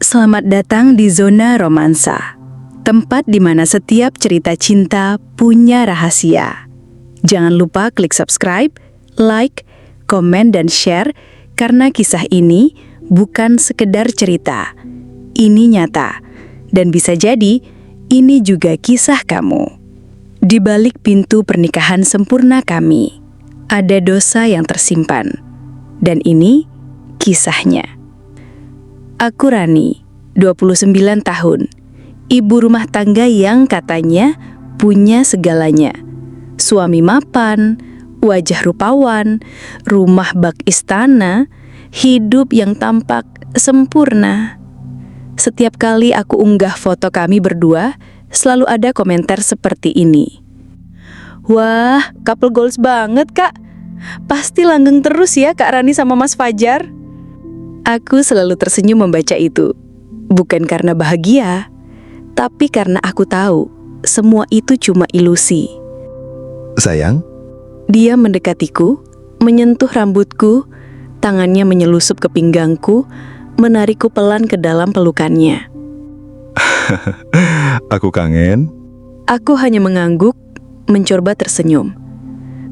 Selamat datang di Zona Romansa, tempat di mana setiap cerita cinta punya rahasia. Jangan lupa klik subscribe, like, komen, dan share, karena kisah ini bukan sekedar cerita. Ini nyata, dan bisa jadi ini juga kisah kamu. Di balik pintu pernikahan sempurna kami, ada dosa yang tersimpan. Dan ini kisahnya. Aku Rani, 29 tahun, ibu rumah tangga yang katanya punya segalanya. Suami mapan, wajah rupawan, rumah bak istana, hidup yang tampak sempurna. Setiap kali aku unggah foto kami berdua, selalu ada komentar seperti ini. Wah, couple goals banget, Kak. Pasti langgeng terus ya Kak Rani sama Mas Fajar. Aku selalu tersenyum membaca itu. Bukan karena bahagia, tapi karena aku tahu semua itu cuma ilusi. Sayang? Dia mendekatiku, menyentuh rambutku, tangannya menyelusup ke pinggangku, menarikku pelan ke dalam pelukannya. Aku kangen. Aku hanya mengangguk, mencoba tersenyum.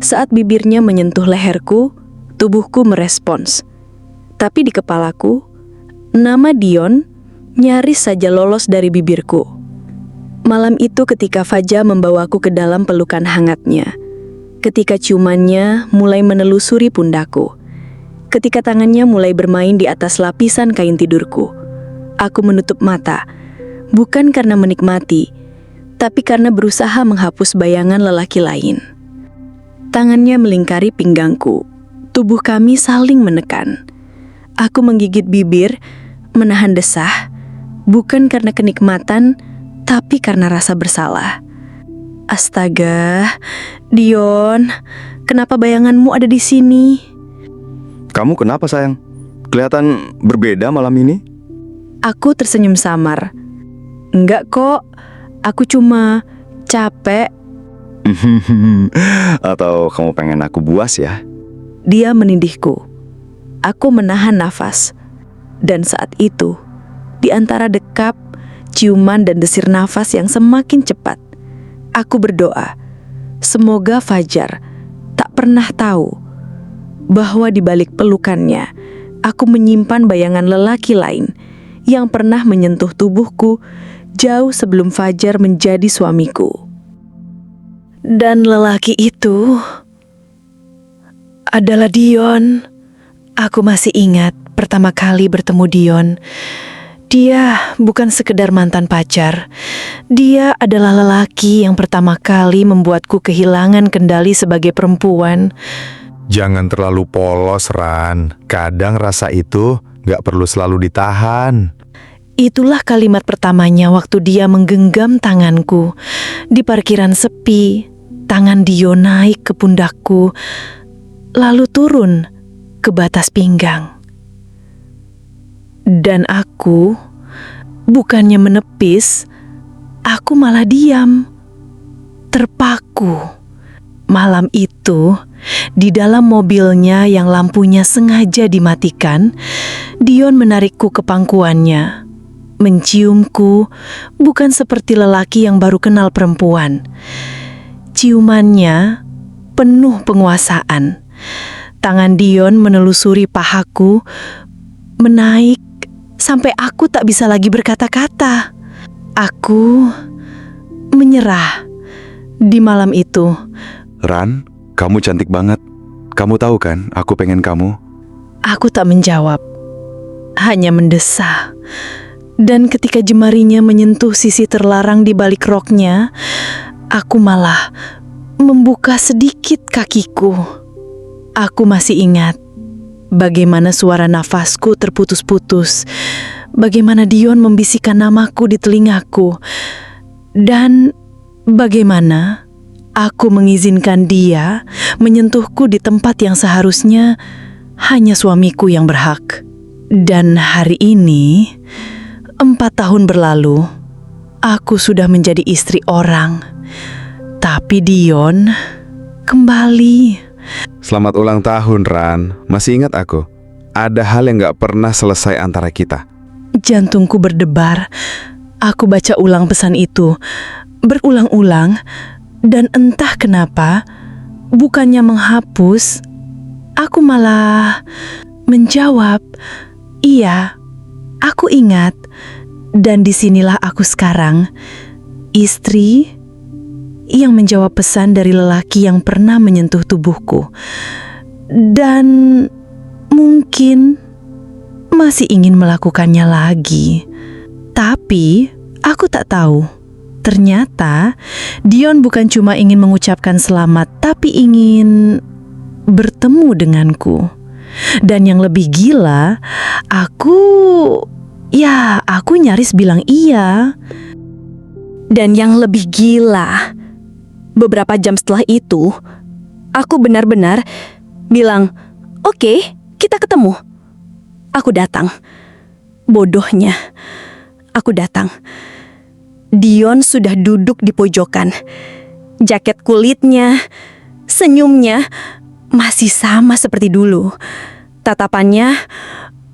Saat bibirnya menyentuh leherku, tubuhku merespons. Tapi di kepalaku, nama Dion nyaris saja lolos dari bibirku. Malam itu ketika Fajar membawaku ke dalam pelukan hangatnya. Ketika ciumannya mulai menelusuri pundakku. Ketika tangannya mulai bermain di atas lapisan kain tidurku. Aku menutup mata, bukan karena menikmati, tapi karena berusaha menghapus bayangan lelaki lain. Tangannya melingkari pinggangku. Tubuh kami saling menekan. Aku menggigit bibir, menahan desah, bukan karena kenikmatan, tapi karena rasa bersalah. Astaga, Dion, kenapa bayanganmu ada di sini? Kamu kenapa sayang? Kelihatan berbeda malam ini. Aku tersenyum samar. Enggak kok, aku cuma capek. Atau kamu pengen aku buas ya? Dia menindihku. Aku menahan nafas. Dan saat itu, di antara dekap, ciuman dan desir nafas yang semakin cepat, aku berdoa, semoga Fajar tak pernah tahu bahwa di balik pelukannya, aku menyimpan bayangan lelaki lain yang pernah menyentuh tubuhku jauh sebelum Fajar menjadi suamiku. Dan lelaki itu adalah Dion. Aku masih ingat pertama kali bertemu Dion. Dia bukan sekedar mantan pacar. Dia adalah lelaki yang pertama kali membuatku kehilangan kendali sebagai perempuan. Jangan terlalu polos, Ran. Kadang rasa itu gak perlu selalu ditahan. Itulah kalimat pertamanya waktu dia menggenggam tanganku. Di parkiran sepi, tangan Dion naik ke pundakku, lalu turun ke batas pinggang. Dan aku, bukannya menepis, aku malah diam, terpaku. Malam itu, di dalam mobilnya yang lampunya sengaja dimatikan, Dion menarikku ke pangkuannya, menciumku, bukan seperti lelaki yang baru kenal perempuan. Ciumannya penuh penguasaan. Tangan Dion menelusuri pahaku, menaik sampai aku tak bisa lagi berkata-kata. Aku menyerah di malam itu. Ran, kamu cantik banget. Kamu tahu kan, aku pengen kamu. Aku tak menjawab, hanya mendesah. Dan ketika jemarinya menyentuh sisi terlarang di balik roknya, aku malah membuka sedikit kakiku. Aku masih ingat bagaimana suara nafasku terputus-putus, bagaimana Dion membisikkan namaku di telingaku, dan bagaimana aku mengizinkan dia menyentuhku di tempat yang seharusnya hanya suamiku yang berhak. Dan hari ini, 4 tahun berlalu, aku sudah menjadi istri orang, tapi Dion kembali. Selamat ulang tahun, Ran. Masih ingat aku? Ada hal yang gak pernah selesai antara kita. Jantungku berdebar. Aku baca ulang pesan itu, berulang-ulang, dan entah kenapa, bukannya menghapus, aku malah menjawab, "Iya, aku ingat." Dan disinilah aku sekarang, istri yang menjawab pesan dari lelaki yang pernah menyentuh tubuhku. Dan mungkin masih ingin melakukannya lagi. Tapi aku tak tahu. Ternyata Dion bukan cuma ingin mengucapkan selamat, tapi ingin bertemu denganku. Dan yang lebih gila, aku nyaris bilang iya. Dan yang lebih gila, beberapa jam setelah itu, aku benar-benar bilang, "Oke, kita ketemu." Aku datang. Bodohnya, aku datang. Dion sudah duduk di pojokan. Jaket kulitnya, senyumnya masih sama seperti dulu. Tatapannya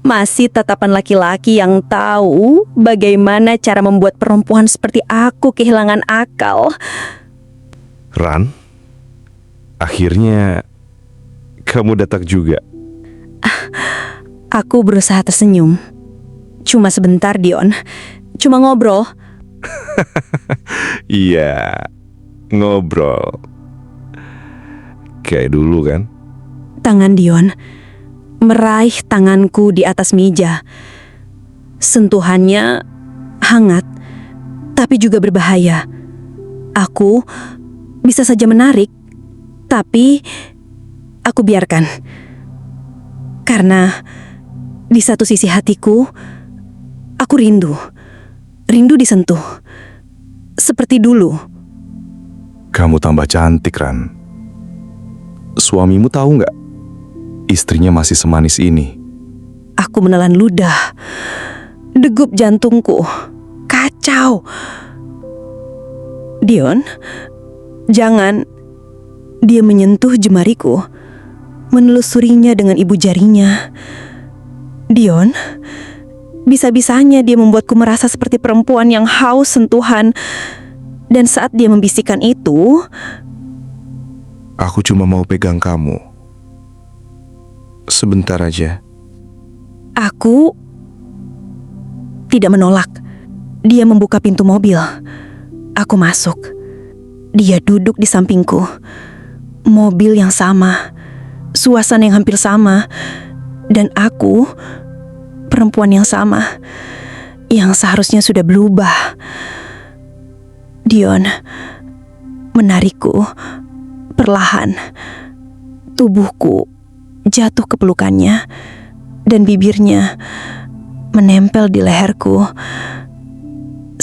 masih tatapan laki-laki yang tahu bagaimana cara membuat perempuan seperti aku kehilangan akal. Ran, akhirnya kamu datang juga. Aku berusaha tersenyum. Cuma sebentar, Dion. Cuma ngobrol. Iya, ngobrol. Kayak dulu kan? Tangan Dion meraih tanganku di atas meja. Sentuhannya hangat, tapi juga berbahaya. Aku bisa saja menarik, tapi aku biarkan. Karena di satu sisi hatiku, aku rindu disentuh. Seperti dulu. Kamu tambah cantik, Ran. Suamimu tahu nggak? Istrinya masih semanis ini. Aku menelan ludah. Degup jantungku. Kacau. Dion, jangan. Dia menyentuh jemariku, menelusurinya dengan ibu jarinya. Dion, bisa-bisanya dia membuatku merasa seperti perempuan yang haus sentuhan. Dan saat dia membisikkan itu, Aku cuma mau pegang kamu. Sebentar aja. aku tidak menolak. Dia membuka pintu mobil. Aku masuk. Dia duduk di sampingku. Mobil yang sama, suasana yang hampir sama, dan aku perempuan yang sama, yang seharusnya sudah berubah. Dion menarikku perlahan. Tubuhku jatuh ke pelukannya, dan bibirnya menempel di leherku.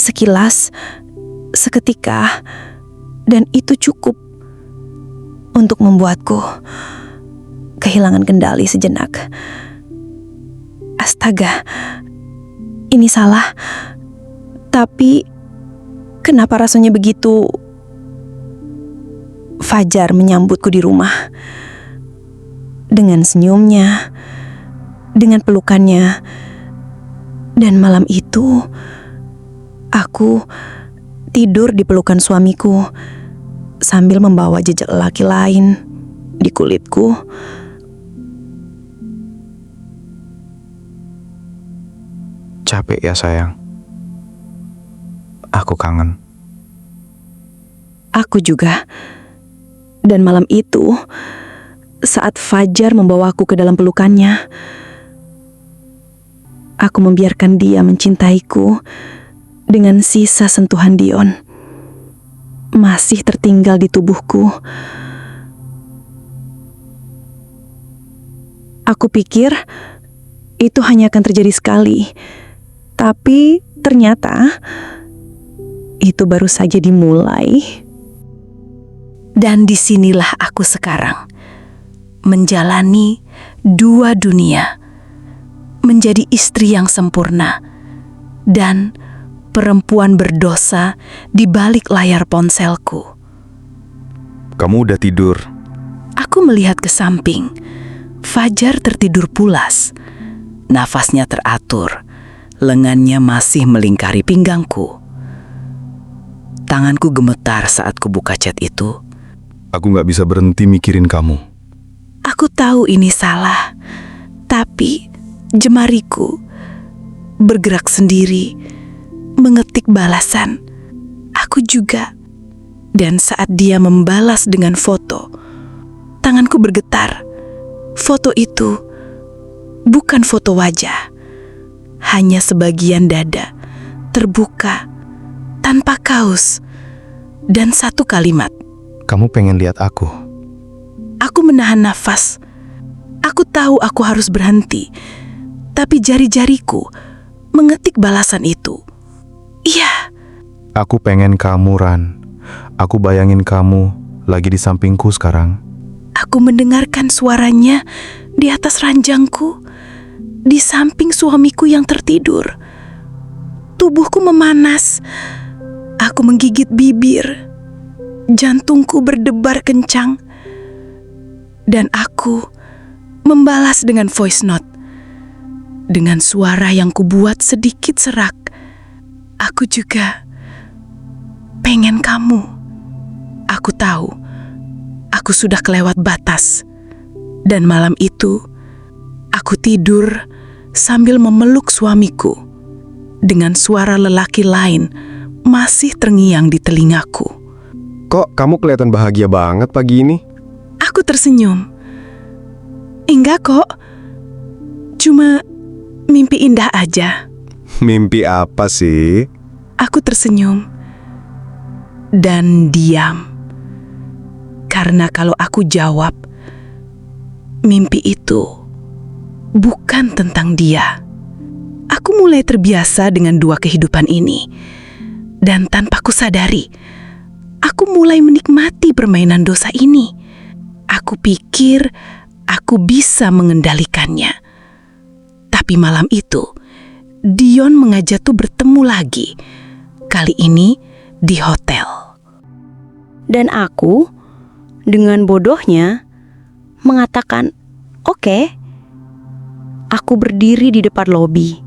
Sekilas, seketika, dan itu cukup untuk membuatku kehilangan kendali sejenak. Astaga, ini salah. Tapi kenapa rasanya begitu? Fajar menyambutku di rumah. Dengan senyumnya, dengan pelukannya. Dan malam itu, aku tidur di pelukan suamiku sambil membawa jejak lelaki lain di kulitku. Capek ya sayang. Aku kangen. Aku juga. Dan malam itu, saat Fajar membawaku ke dalam pelukannya, aku membiarkan dia mencintaiku dengan sisa sentuhan Dion masih tertinggal di tubuhku. Aku pikir itu hanya akan terjadi sekali, tapi ternyata itu baru saja dimulai. Dan disinilah aku sekarang, menjalani dua dunia, menjadi istri yang sempurna dan perempuan berdosa di balik layar ponselku. Kamu udah tidur. Aku melihat ke samping. Fajar tertidur pulas. Nafasnya teratur, Lengannya masih melingkari pinggangku. Tanganku gemetar saat kubuka chat itu. Aku nggak bisa berhenti mikirin kamu. Aku tahu ini salah, tapi jemariku bergerak sendiri, mengetik balasan. Aku juga. Dan saat dia membalas dengan foto, tanganku bergetar. Foto itu bukan foto wajah, hanya sebagian dada terbuka tanpa kaos dan satu kalimat. Kamu pengen lihat aku? Aku menahan nafas. Aku tahu aku harus berhenti, tapi jari-jariku mengetik balasan itu. Iya. Aku pengen kamu, Ran. Aku bayangin kamu lagi di sampingku sekarang. Aku mendengarkan suaranya di atas ranjangku, di samping suamiku yang tertidur. Tubuhku memanas. Aku menggigit bibir. Jantungku berdebar kencang. Dan aku membalas dengan voice note. Dengan suara yang kubuat sedikit serak. Aku juga pengen kamu. Aku tahu, aku sudah kelewat batas. Dan malam itu, aku tidur sambil memeluk suamiku. Dengan suara lelaki lain masih terngiang di telingaku. Kok kamu kelihatan bahagia banget pagi ini? Aku tersenyum. Enggak kok, cuma mimpi indah aja. Mimpi apa sih? Aku tersenyum dan diam. Karena kalau aku jawab, mimpi itu bukan tentang dia. Aku mulai terbiasa dengan dua kehidupan ini. Dan tanpa kusadari, aku mulai menikmati permainan dosa ini. Aku pikir aku bisa mengendalikannya. Tapi malam itu, Dion mengajak tuh bertemu lagi. Kali ini di hotel. Dan aku, dengan bodohnya, mengatakan, "Oke." Aku berdiri di depan lobi.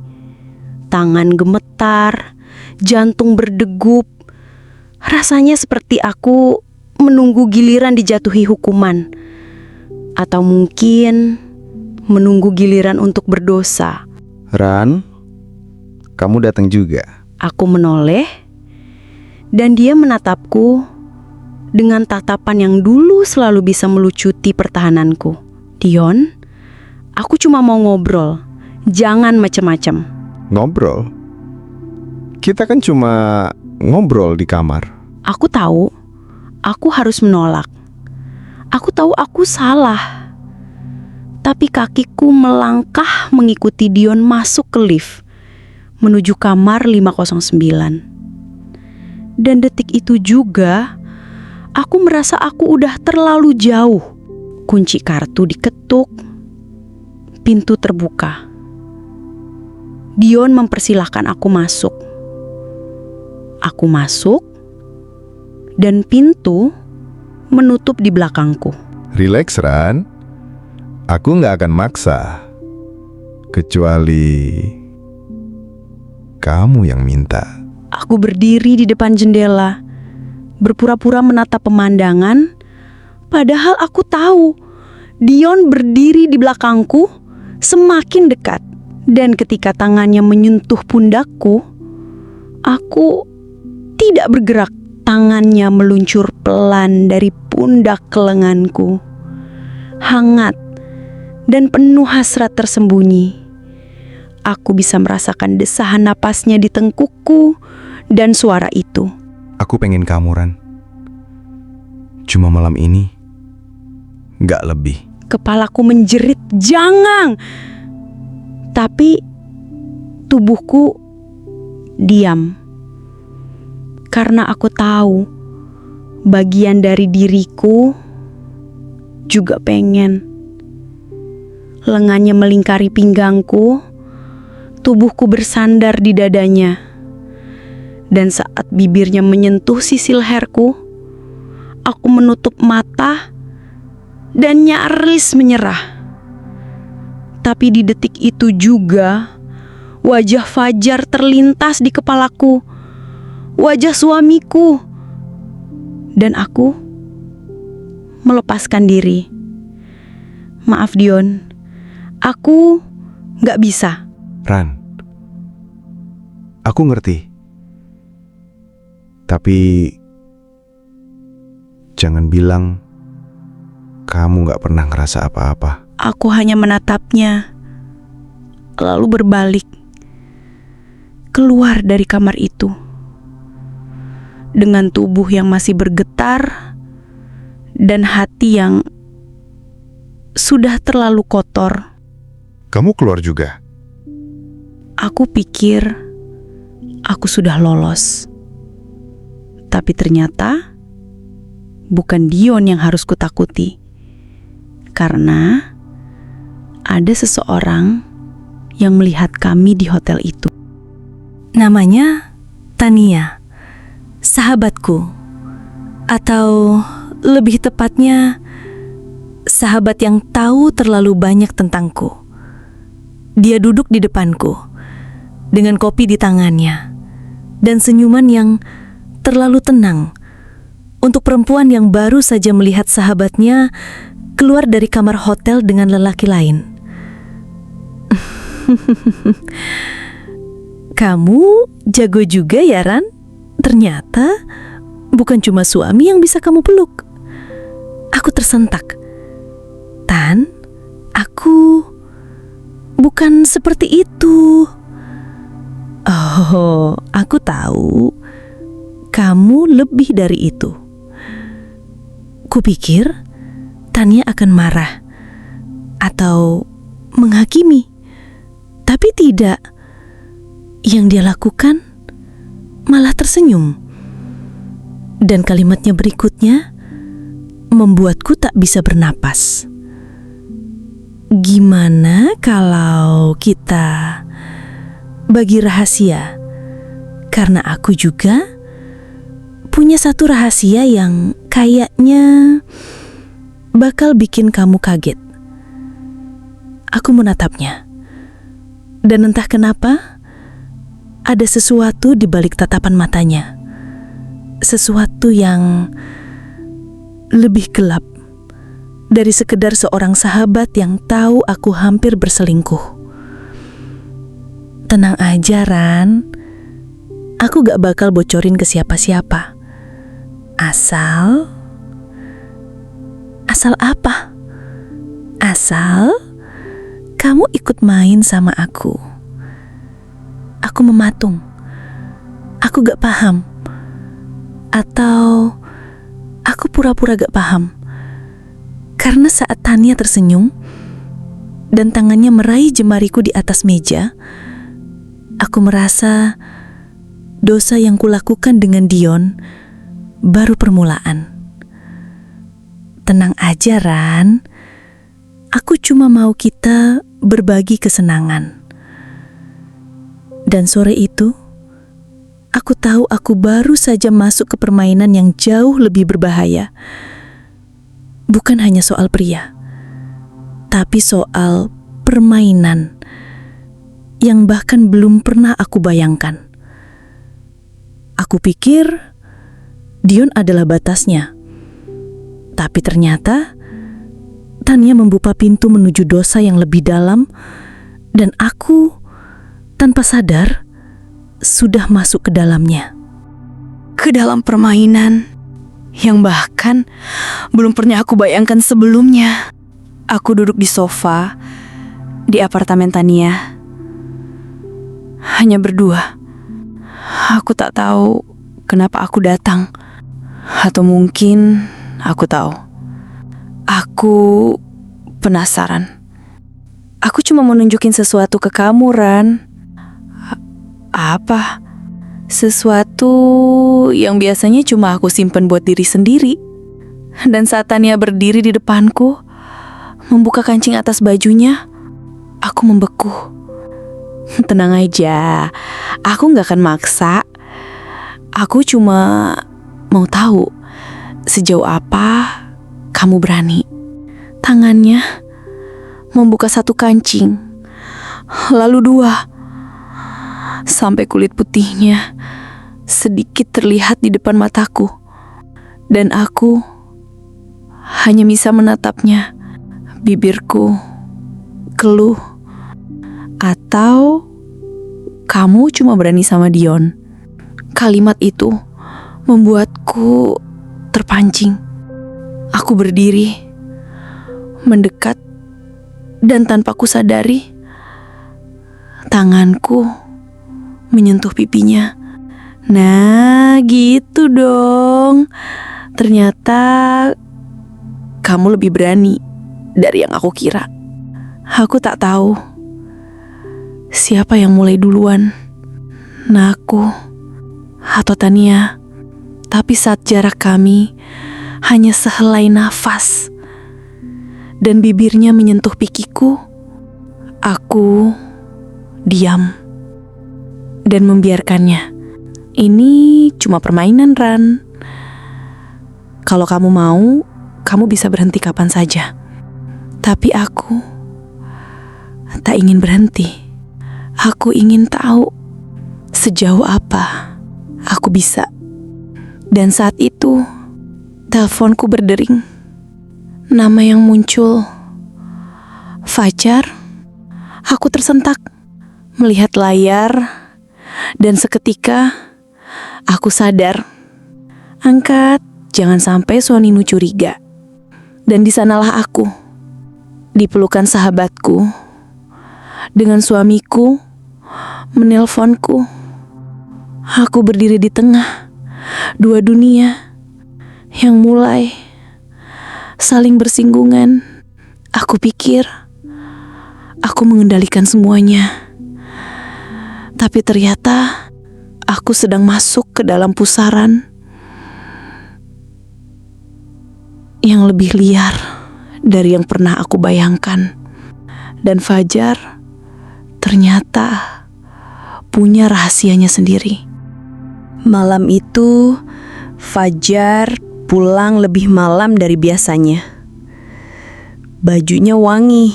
Tangan gemetar, jantung berdegup. Rasanya seperti aku menunggu giliran dijatuhi hukuman. Atau mungkin menunggu giliran untuk berdosa. Ran, kamu datang juga. Aku menoleh, dan dia menatapku dengan tatapan yang dulu selalu bisa melucuti pertahananku. "Dion, aku cuma mau ngobrol, jangan macem-macem." Ngobrol? Kita kan cuma ngobrol di kamar. Aku tahu, aku harus menolak. Aku tahu aku salah. Tapi kakiku melangkah mengikuti Dion masuk ke lift, menuju kamar 509. Dan detik itu juga, aku merasa aku udah terlalu jauh. Kunci kartu diketuk, pintu terbuka. Dion mempersilahkan aku masuk. Aku masuk, dan pintu menutup di belakangku. Relax, Ran. Aku nggak akan maksa. Kecuali kamu yang minta. Aku berdiri di depan jendela, berpura-pura menatap pemandangan, padahal aku tahu Dion berdiri di belakangku semakin dekat. Dan ketika tangannya menyentuh pundakku, aku tidak bergerak. Tangannya meluncur pelan dari pundak ke lenganku. Hangat dan penuh hasrat tersembunyi. Aku bisa merasakan desahan napasnya di tengkukku dan suara itu. Aku pengen kamu, Ran. Cuma malam ini, gak lebih. Kepalaku menjerit, "Jangan!" Tapi tubuhku diam. Karena aku tahu bagian dari diriku juga pengen. Lengannya melingkari pinggangku, tubuhku bersandar di dadanya. Dan saat bibirnya menyentuh sisi leherku, aku menutup mata dan nyaris menyerah. Tapi di detik itu juga, Wajah Fajar terlintas di kepalaku. Wajah suamiku. Dan aku melepaskan diri. Maaf Dion, aku gak bisa. Ran, aku ngerti. Tapi jangan bilang kamu gak pernah ngerasa apa-apa. Aku hanya menatapnya, lalu berbalik keluar dari kamar itu dengan tubuh yang masih bergetar dan hati yang sudah terlalu kotor. Kamu keluar juga? Aku pikir aku sudah lolos, tapi ternyata bukan Dion yang harus kutakuti, karena ada seseorang yang melihat kami di hotel itu. Namanya Tania, sahabatku. Atau lebih tepatnya, sahabat yang tahu terlalu banyak tentangku. Dia duduk di depanku, dengan kopi di tangannya, dan senyuman yang terlalu tenang untuk perempuan yang baru saja melihat sahabatnya keluar dari kamar hotel dengan lelaki lain. Kamu jago juga ya, Ran? Ternyata bukan cuma suami yang bisa kamu peluk. Aku tersentak. Tan, aku bukan seperti itu. Oh, aku tahu. Kamu lebih dari itu. Kupikir Tania akan marah atau menghakimi. Tapi tidak. Yang dia lakukan malah tersenyum. Dan kalimatnya berikutnya membuatku tak bisa bernapas. Gimana kalau kita bagi rahasia? Karena aku juga punya satu rahasia yang kayaknya bakal bikin kamu kaget. Aku menatapnya. Dan entah kenapa, ada sesuatu di balik tatapan matanya. Sesuatu yang lebih gelap dari sekedar seorang sahabat yang tahu aku hampir berselingkuh. Tenang aja, Ran. Aku gak bakal bocorin ke siapa-siapa. Asal apa? Asal kamu ikut main sama aku. Aku mematung. Aku gak paham. Atau aku pura-pura gak paham. Karena saat Tania tersenyum dan tangannya meraih jemariku di atas meja, aku merasa dosa yang kulakukan dengan Dion baru permulaan. Tenang aja, Ran. Aku cuma mau kita berbagi kesenangan. Dan sore itu, aku tahu aku baru saja masuk ke permainan yang jauh lebih berbahaya. Bukan hanya soal pria, tapi soal permainan yang bahkan belum pernah aku bayangkan. Aku pikir Dion adalah batasnya. Tapi ternyata Tania membuka pintu menuju dosa yang lebih dalam, dan aku tanpa sadar sudah masuk ke dalamnya. Ke dalam permainan yang bahkan belum pernah aku bayangkan sebelumnya. Aku duduk di sofa di apartemen Tania, hanya berdua. Aku tak tahu kenapa aku datang, atau mungkin aku tahu. Aku penasaran. Aku cuma mau nunjukin sesuatu ke kamu, Ran. Apa? Sesuatu yang biasanya cuma aku simpen buat diri sendiri. Dan saat Tania berdiri di depanku, membuka kancing atas bajunya, aku membeku. Tenang aja, aku gak akan maksa. Aku cuma mau tahu sejauh apa kamu berani. Tangannya membuka satu kancing, lalu dua, sampai kulit putihnya sedikit terlihat di depan mataku. Dan aku hanya bisa menatapnya. Bibirku keluh. Atau kamu cuma berani sama Dion? Kalimat itu membuatku terpancing. Aku berdiri, mendekat, dan tanpa kusadari, tanganku menyentuh pipinya. Nah, gitu dong. Ternyata kamu lebih berani dari yang aku kira. Aku tak tahu siapa yang mulai duluan, Naku atau Tania. Tapi saat jarak kami hanya sehelai nafas dan bibirnya menyentuh pikiku, aku diam dan membiarkannya. Ini cuma permainan, Ran. Kalau kamu mau, kamu bisa berhenti kapan saja. Tapi aku tak ingin berhenti. Aku ingin tahu sejauh apa aku bisa. Dan saat itu, teleponku berdering. Nama yang muncul, Fajar. Aku tersentak melihat layar, dan seketika aku sadar. Angkat, jangan sampai Soninu curiga. Dan di sanalah aku, di pelukan sahabatku, dengan suamiku menelponku. Aku berdiri di tengah dua dunia yang mulai saling bersinggungan. Aku pikir aku mengendalikan semuanya, tapi ternyata aku sedang masuk ke dalam pusaran yang lebih liar dari yang pernah aku bayangkan. Dan Fajar ternyata punya rahasianya sendiri. Malam itu, Fajar pulang lebih malam dari biasanya. Bajunya wangi,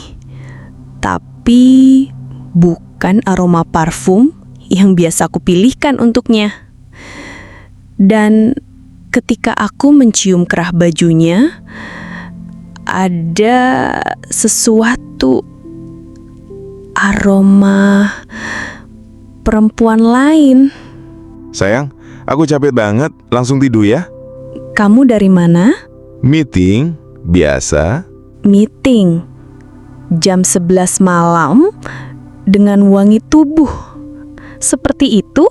tapi bukan aroma parfum yang biasa aku pilihkan untuknya. Dan ketika aku mencium kerah bajunya, ada sesuatu, aroma perempuan lain. Sayang, aku capek banget, langsung tidur ya. Kamu dari mana? Meeting, biasa. Meeting. Jam 11 malam dengan wangi tubuh. Seperti itu,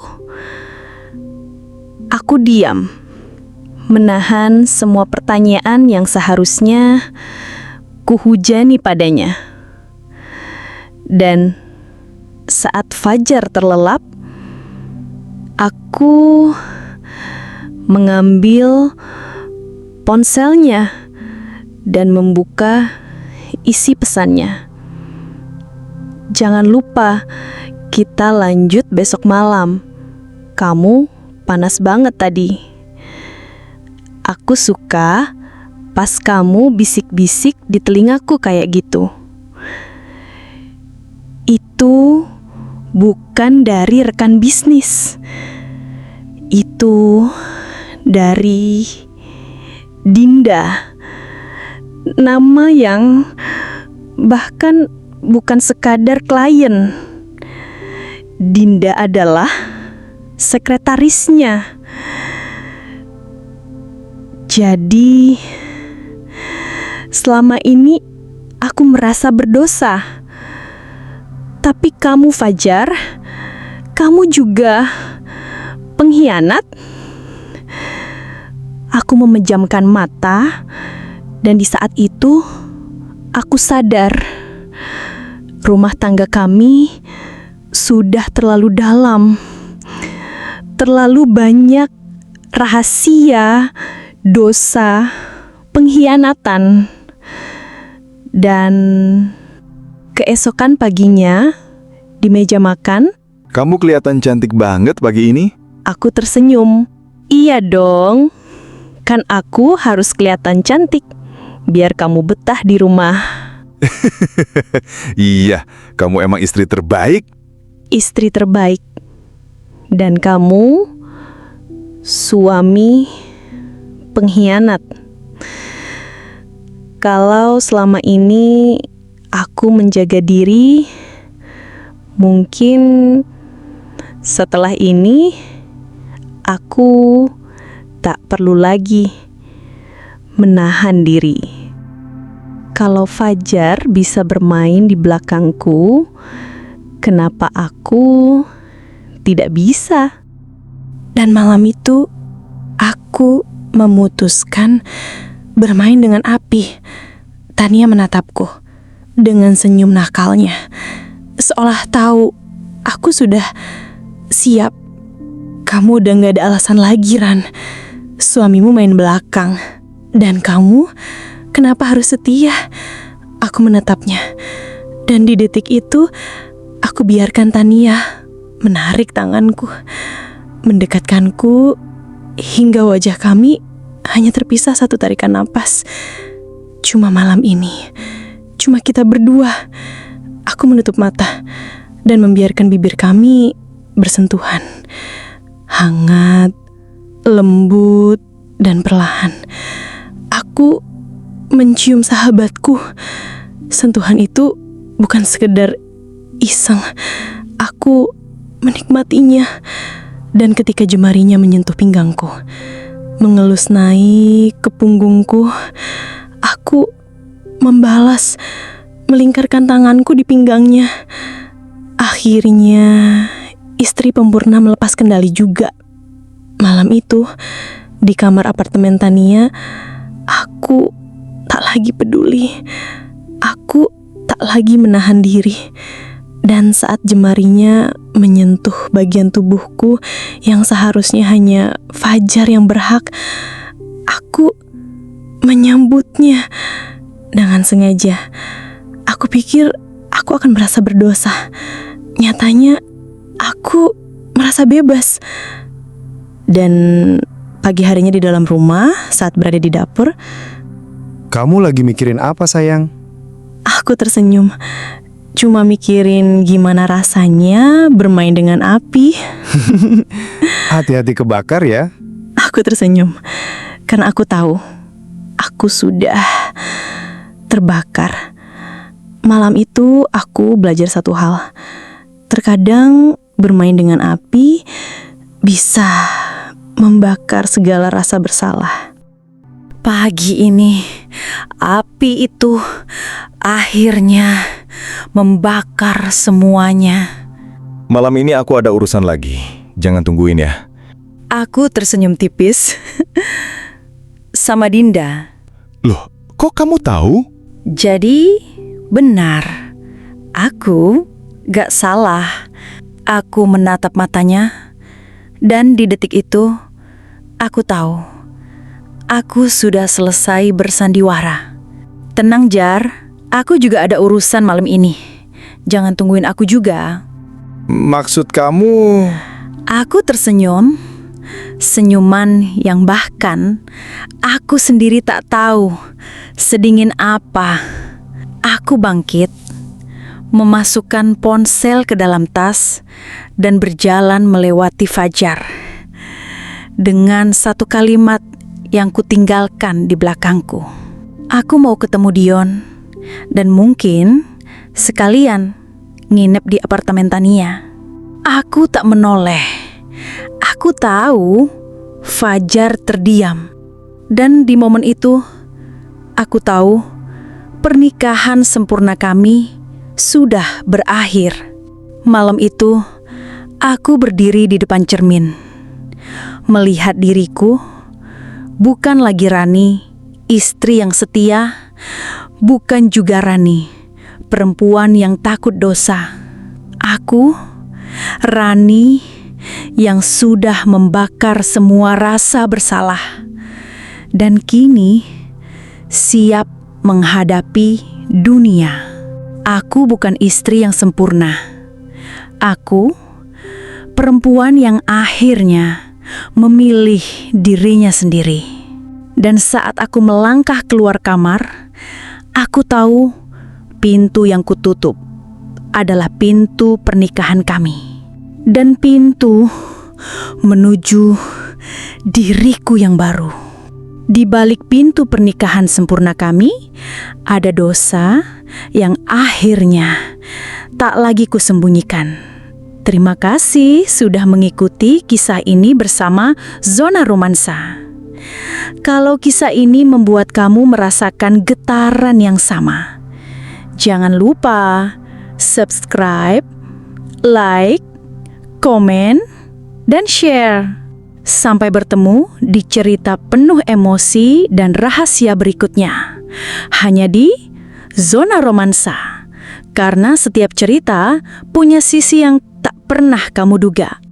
aku diam, menahan semua pertanyaan yang seharusnya kuhujani padanya. Dan saat Fajar terlelap, aku mengambil ponselnya dan membuka isi pesannya. Jangan lupa, kita lanjut besok malam. Kamu panas banget tadi. Aku suka pas kamu bisik-bisik di telingaku kayak gitu. Itu bukan dari rekan bisnis. Itu dari Dinda. Nama yang bahkan bukan sekadar klien. Dinda adalah sekretarisnya. Jadi, selama ini aku merasa berdosa. Tapi kamu, Fajar, kamu juga pengkhianat. Aku memejamkan mata, dan di saat itu aku sadar rumah tangga kami sudah terlalu dalam, terlalu banyak rahasia, dosa, pengkhianatan. Dan keesokan paginya di meja makan, Kamu kelihatan cantik banget pagi ini. aku tersenyum. Iya dong, kan aku harus kelihatan cantik biar kamu betah di rumah. Iya, kamu emang istri terbaik. Istri terbaik. Dan kamu suami pengkhianat. Kalau selama ini aku menjaga diri, mungkin setelah ini aku tak perlu lagi menahan diri. Kalau Fajar bisa bermain di belakangku, kenapa aku tidak bisa? Dan malam itu aku memutuskan bermain dengan api. Tania menatapku dengan senyum nakalnya, seolah tahu aku sudah siap. Kamu udah gak ada alasan lagi, Ran. Suamimu main belakang. Dan kamu kenapa harus setia? Aku menatapnya. Dan di detik itu aku biarkan Tania menarik tanganku, mendekatkanku, hingga wajah kami hanya terpisah satu tarikan napas. Cuma malam ini, cuma kita berdua. Aku menutup mata dan membiarkan bibir kami bersentuhan. Hangat, lembut, dan perlahan. Aku mencium sahabatku. Sentuhan itu bukan sekedar iseng. Aku menikmatinya. Dan ketika jemarinya menyentuh pinggangku, mengelus naik ke punggungku, aku membalas, melingkarkan tanganku di pinggangnya. Akhirnya istri Pempurna melepas kendali juga. Malam itu di kamar apartemen Tania, aku tak lagi peduli. Aku tak lagi menahan diri. Dan saat jemarinya menyentuh bagian tubuhku yang seharusnya hanya Fajar yang berhak, aku menyambutnya dengan sengaja. Aku pikir aku akan merasa berdosa. Nyatanya aku merasa bebas. Dan pagi harinya di dalam rumah, saat berada di dapur, Kamu lagi mikirin apa, sayang? aku tersenyum. Cuma mikirin gimana rasanya bermain dengan api. Hati-hati kebakar ya. Aku tersenyum karena aku tahu aku sudah terbakar. Malam itu aku belajar satu hal. Terkadang bermain dengan api bisa membakar segala rasa bersalah. Pagi ini, api itu akhirnya membakar semuanya. Malam ini aku ada urusan lagi. Jangan tungguin ya. Aku tersenyum tipis sama Dinda. Loh, kok kamu tahu? Jadi, benar. Aku gak salah. Aku menatap matanya, dan di detik itu, aku tahu. Aku sudah selesai bersandiwara. Tenang, Jar. Aku juga ada urusan malam ini. Jangan tungguin aku juga. Maksud kamu... Aku tersenyum. Senyuman yang bahkan aku sendiri tak tahu sedingin apa. Aku bangkit, memasukkan ponsel ke dalam tas, dan berjalan melewati Fajar. Dengan satu kalimat yang kutinggalkan di belakangku. Aku mau ketemu Dion, dan mungkin sekalian nginep di apartemen Tania. Aku tak menoleh. Aku tahu Fajar terdiam. Dan di momen itu, aku tahu pernikahan sempurna kami sudah berakhir. Malam itu, aku berdiri di depan cermin, melihat diriku. Bukan lagi Rani, istri yang setia, bukan juga Rani, perempuan yang takut dosa. Aku, Rani, yang sudah membakar semua rasa bersalah, dan kini siap menghadapi dunia. Aku bukan istri yang sempurna. Aku, perempuan yang akhirnya memilih dirinya sendiri. Dan saat aku melangkah keluar kamar, aku tahu pintu yang kututup adalah pintu pernikahan kami. Dan pintu menuju diriku yang baru. Di balik pintu pernikahan sempurna kami, ada dosa yang akhirnya tak lagi kusembunyikan. Terima kasih sudah mengikuti kisah ini bersama Zona Romansa. Kalau kisah ini membuat kamu merasakan getaran yang sama, jangan lupa subscribe, like, komen, dan share. Sampai bertemu di cerita penuh emosi dan rahasia berikutnya. Hanya di Zona Romansa. Karena setiap cerita punya sisi yang tak pernah kamu duga.